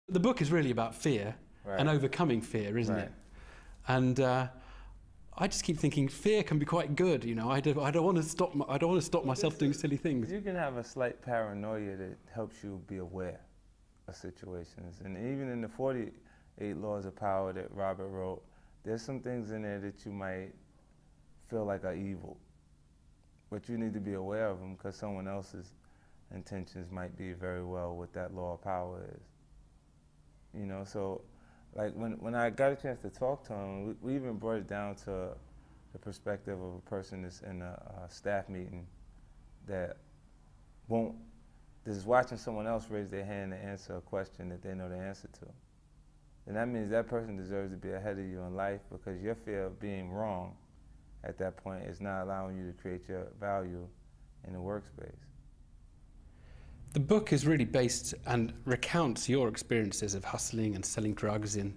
The book is really about fear and overcoming fear, isn't it? And I just keep thinking fear can be quite good. You know, I don't want to stop. I don't want to stop myself doing silly things. You can have a slight paranoia that helps you be aware of situations, and even in the 48 Laws of Power that Robert wrote, there's some things in there that you might feel like are evil, but you need to be aware of them because someone else's intentions might be very well what that law of power is. You know, so like when I got a chance to talk to him, we even brought it down to the perspective of a person that's in a staff meeting that is watching someone else raise their hand to answer a question that they know the answer to. And that means that person deserves to be ahead of you in life because your fear of being wrong at that point is not allowing you to create your value in the workspace. The book is really based and recounts your experiences of hustling and selling drugs in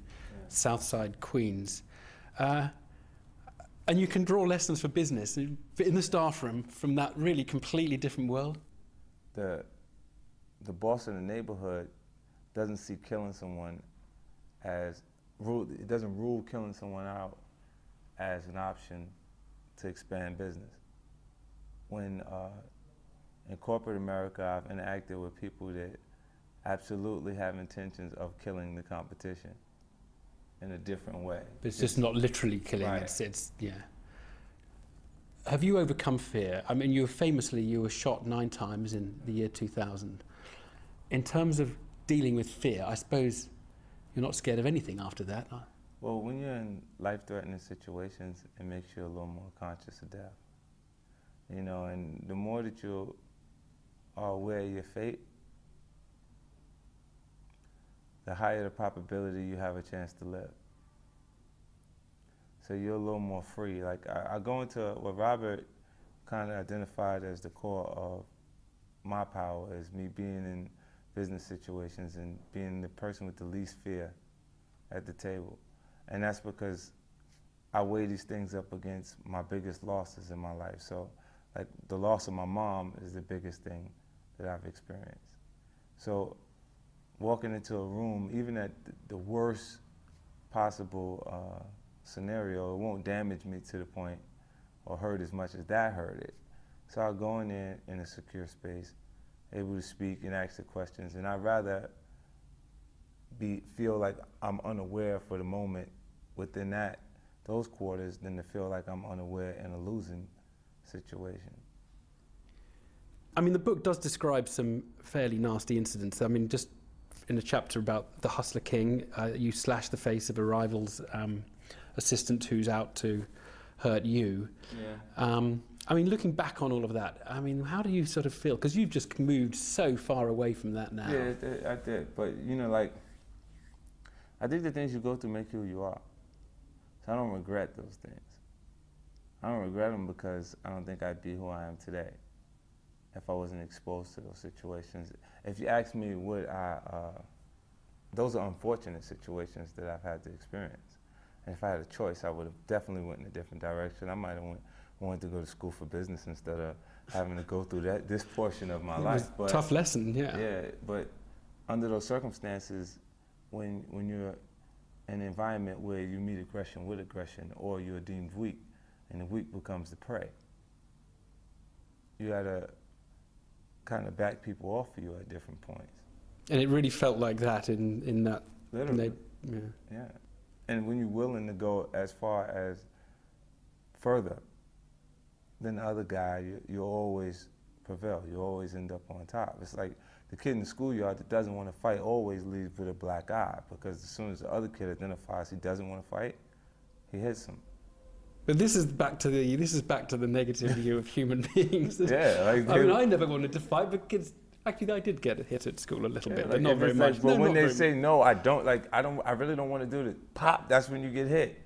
Southside Queens. And you can draw lessons for business in the staff room from that really completely different world. The boss in the neighborhood doesn't see killing someone as it doesn't rule killing someone out as an option to expand business. When in corporate America, I've interacted with people that absolutely have intentions of killing the competition in a different way. But it's just not literally killing, right. It's yeah. Have you overcome fear? I mean, you were shot 9 times in the year 2000. In terms of dealing with fear, I suppose you're not scared of anything after that. Well, when you're in life-threatening situations, it makes you a little more conscious of death. You know, and the more that you are aware of your fate, the higher the probability you have a chance to live. So you're a little more free. Like I go into what Robert kind of identified as the core of my power is me being in business situations and being the person with the least fear at the table. And that's because I weigh these things up against my biggest losses in my life. So like the loss of my mom is the biggest thing that I've experienced. So walking into a room, even at the worst possible scenario, it won't damage me to the point or hurt as much as that hurt it. So I'll go in there in a secure space, able to speak and ask the questions, and I'd rather feel like I'm unaware for the moment within those quarters than to feel like I'm unaware in a losing situation. I mean, the book does describe some fairly nasty incidents. I mean, just in a chapter about the Hustler King, you slash the face of a rival's assistant who's out to hurt you. Yeah. I mean, looking back on all of that, I mean, how do you sort of feel? Because you've just moved so far away from that now. Yeah, I did. But, you know, like, I think the things you go through make you who you are. So I don't regret those things. I don't regret them because I don't think I'd be who I am today if I wasn't exposed to those situations. If you ask me, those are unfortunate situations that I've had to experience. And if I had a choice, I would have definitely went in a different direction. I might have wanted to go to school for business instead of having to go through this portion of my life. But tough lesson, yeah. Yeah, but under those circumstances, when you're in an environment where you meet aggression with aggression, or you're deemed weak, and the weak becomes the prey, you gotta kind of back people off of you at different points. And it really felt like that in that. Literally. Yeah. And when you're willing to go as far as further than the other guy, you'll always prevail. You always end up on top. It's like the kid in the schoolyard that doesn't want to fight always leaves with a black eye, because as soon as the other kid identifies he doesn't want to fight, he hits him. But this is back to the negative view of human beings. Yeah, like I mean, I never wanted to fight, but kids. Actually, I did get hit at school a little bit, but not very much. Like, but when they say no, I really don't want to do this. Pop, that's when you get hit.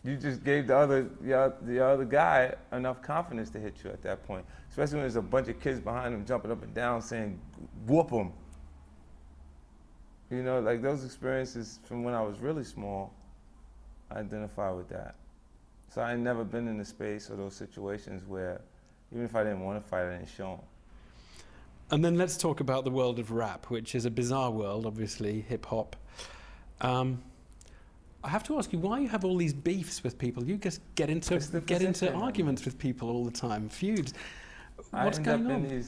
You just gave the other guy enough confidence to hit you at that point. Especially when there's a bunch of kids behind him jumping up and down saying, "Whoop him." You know, like those experiences from when I was really small, I identify with that. So I ain't never been in a space or those situations where, even if I didn't want to fight, I didn't show them. And then let's talk about the world of rap, which is a bizarre world, obviously, hip-hop. I have to ask you why you have all these beefs with people. You just get into arguments with people all the time, feuds. What's going on?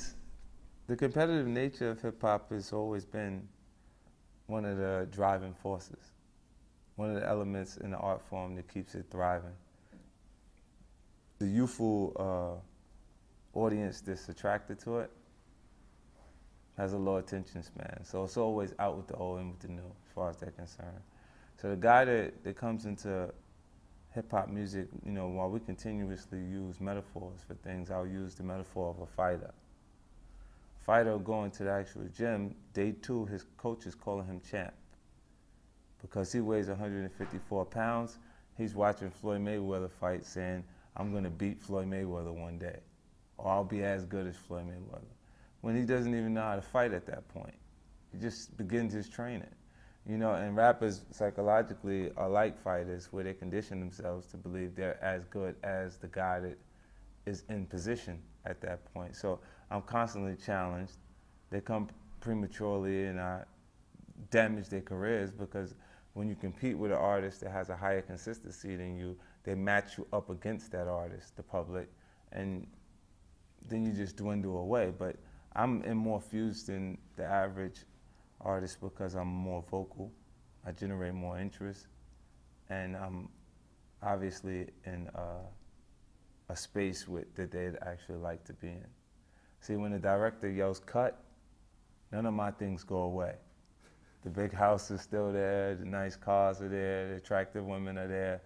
The competitive nature of hip-hop has always been one of the driving forces, one of the elements in the art form that keeps it thriving. The youthful audience that's attracted to it has a low attention span, so it's always out with the old and with the new, as far as they're concerned. So the guy that comes into hip-hop music, you know, while we continuously use metaphors for things, I'll use the metaphor of a fighter. Fighter will go into the actual gym, day 2, his coach is calling him champ. Because he weighs 154 pounds, he's watching Floyd Mayweather fight saying, I'm gonna beat Floyd Mayweather one day, or I'll be as good as Floyd Mayweather. When he doesn't even know how to fight at that point. He just begins his training. You know, and rappers psychologically are like fighters, where they condition themselves to believe they're as good as the guy that is in position at that point. So I'm constantly challenged. They come prematurely and I damage their careers, because when you compete with an artist that has a higher consistency than you, they match you up against that artist, the public, and then you just dwindle away. But I'm in more fused than the average artist because I'm more vocal, I generate more interest, and I'm obviously in a space that they'd actually like to be in. See, when the director yells cut, none of my things go away. The big house is still there, the nice cars are there, the attractive women are there.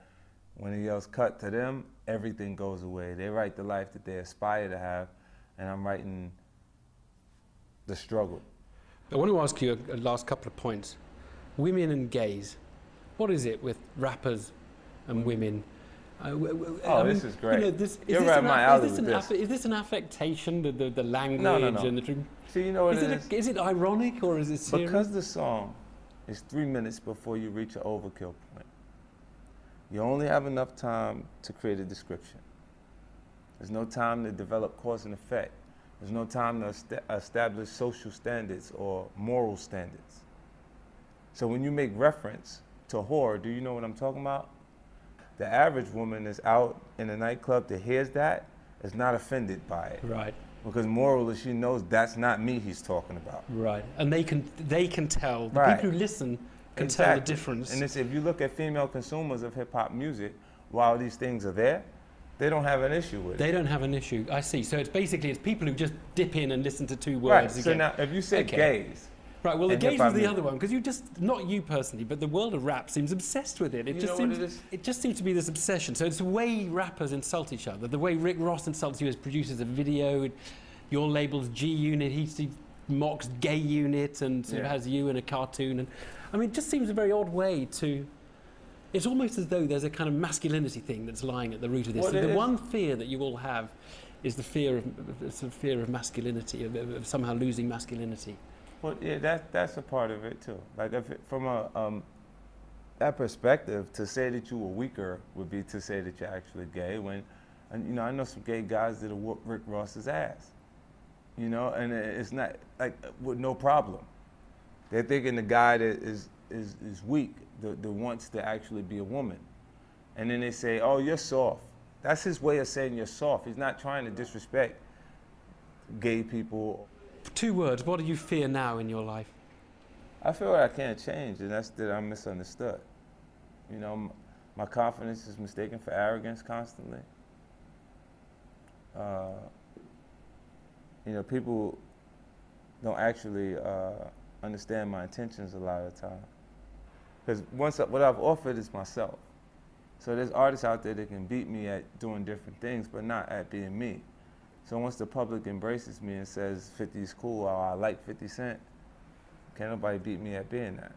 When he yells cut to them, everything goes away. They write the life that they aspire to have, and I'm writing the struggle. I want to ask you a last couple of points. Women and gays. What is it with rappers and women? This is great. You know, You're right, my alley with this. Is this an affectation, the language? No. And the See, you know what it is? Is it ironic or is it serious? Because the song is 3 minutes before you reach an overkill point, you only have enough time to create a description. There's no time to develop cause and effect. There's no time to establish social standards or moral standards. So when you make reference to whore, do you know what I'm talking about? The average woman is out in a nightclub that hears that is not offended by it. Right. Because morally she knows that's not me he's talking about. Right. And they can tell. The Right. people who listen can Exactly. tell the difference. And if you look at female consumers of hip hop music, while these things are there, they don't have an issue with it. They don't have an issue. I see. So it's people who just dip in and listen to 2 words Right. again. So now, if you say gays, right. Well, the and gays hip-hop was the music. other one, because you just, not you personally, but the world of rap seems obsessed with it. You know what it is? It just seems to be this obsession. So it's the way rappers insult each other, the way Rick Ross insults you as producers of video. Your label's G Unit. He mocks Gay Unit and sort of has you in a cartoon. And I mean, it just seems a very odd way to. It's almost as though there's a kind of masculinity thing that's lying at the root of this. Well, So the one fear that you all have is the fear of masculinity, of somehow losing masculinity. Well, yeah, that's a part of it too. Like from that perspective, to say that you were weaker would be to say that you're actually gay. And you know, I know some gay guys that'll whoop Rick Ross's ass. You know, and it's not like with no problem. They're thinking the guy that is weak, that wants to actually be a woman. And then they say, oh, you're soft. That's his way of saying you're soft. He's not trying to disrespect gay people. 2 words, what do you fear now in your life? I feel like I can't change, and that's that I'm misunderstood. You know, my confidence is mistaken for arrogance constantly. You know, people don't actually understand my intentions a lot of the time. Because what I've offered is myself. So there's artists out there that can beat me at doing different things, but not at being me. So once the public embraces me and says 50 is cool, or I like 50 Cent, can't nobody beat me at being that.